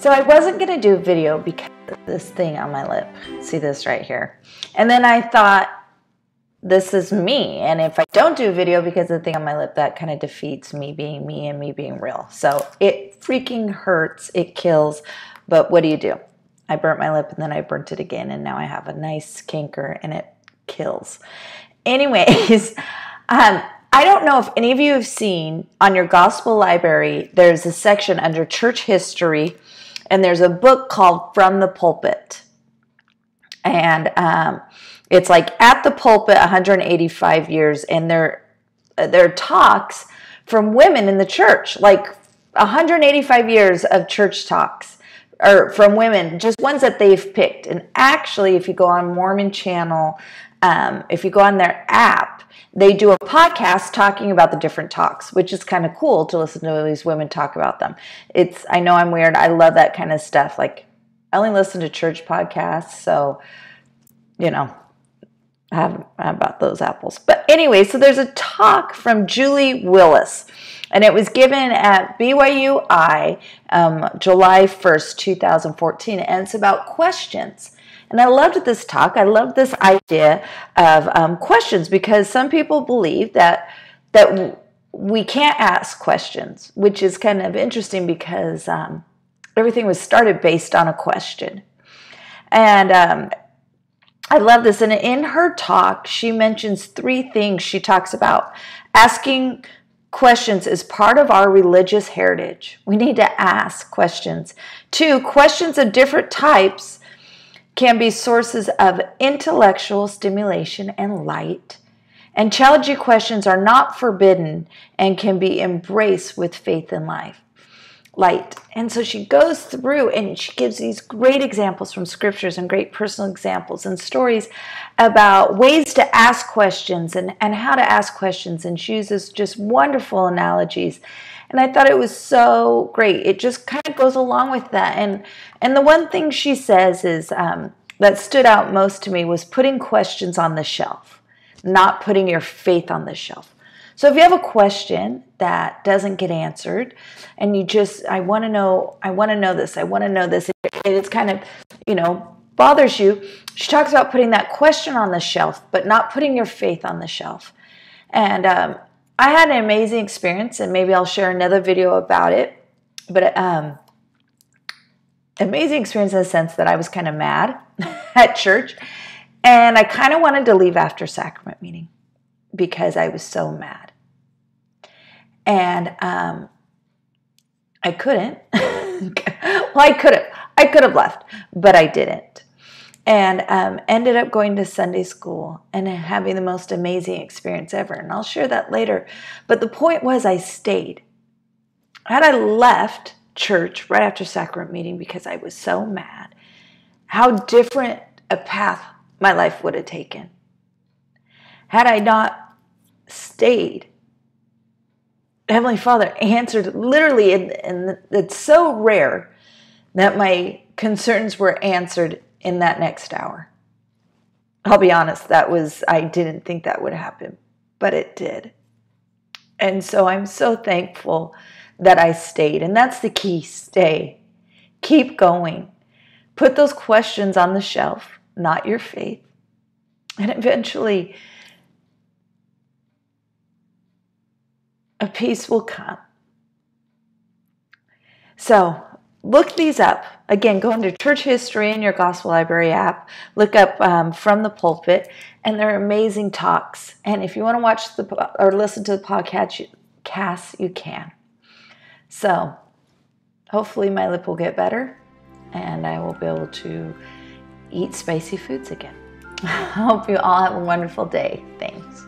So I wasn't going to do a video because of this thing on my lip. See this right here? And then I thought, this is me. And if I don't do a video because of the thing on my lip, that kind of defeats me being me and me being real. So it freaking hurts. It kills. But what do? I burnt my lip and then I burnt it again. And now I have a nice canker and it kills. Anyways, I don't know if any of you have seen on your gospel library, there's a section under church history, and there's a book called From the Pulpit. And it's like at the pulpit 185 years, and they're talks from women in the church, like 185 years of church talks, or from women, just ones that they've picked. And actually, if you go on Mormon Channel, if you go on their app, they do a podcast talking about the different talks, which is kind of cool to listen to these women talk about them. I know I'm weird. I love that kind of stuff. Like, I only listen to church podcasts, so, you know, I have about those apples. But anyway, so there's a talk from Julie Willis, and it was given at BYUI July 1st, 2014, and it's about questions. And I loved this talk. I love this idea of questions, because some people believe that we can't ask questions, which is kind of interesting because everything was started based on a question. And I love this. And in her talk, she mentions 3 things. She talks about asking questions is part of our religious heritage. We need to ask questions. 2, questions of different types can be sources of intellectual stimulation and light. And challenging questions are not forbidden and can be embraced with faith and light. And so she goes through and she gives these great examples from scriptures and great personal examples and stories about ways to ask questions and how to ask questions. And she uses just wonderful analogies. And I thought it was so great. It just kind of goes along with that. And the one thing she says is that stood out most to me was putting questions on the shelf, not putting your faith on the shelf. So if you have a question that doesn't get answered and you just, I want to know this, and it's kind of, bothers you, she talks about putting that question on the shelf, but not putting your faith on the shelf. And I had an amazing experience, and maybe I'll share another video about it. But amazing experience in the sense that I was kind of mad at church, and I kind of wanted to leave after sacrament meeting because I was so mad. And I couldn't. Well, I could have left, but I didn't. And ended up going to Sunday school and having the most amazing experience ever. And I'll share that later. But the point was I stayed. Had I left church right after sacrament meeting because I was so mad, how different a path my life would have taken. Had I not stayed, Heavenly Father answered literally, and it's so rare that my concerns were answered in that next hour. I'll be honest, I didn't think that would happen, but it did. And so I'm so thankful that I stayed. And that's the key, stay. Keep going. Put those questions on the shelf, not your faith. And eventually, a peace will come. So, look these up. Again, go into church history in your Gospel Library app. Look up From the Pulpit, and they're amazing talks. And if you want to watch or listen to the podcast, you can. So, hopefully my lip will get better, and I will be able to eat spicy foods again. I hope you all have a wonderful day. Thanks.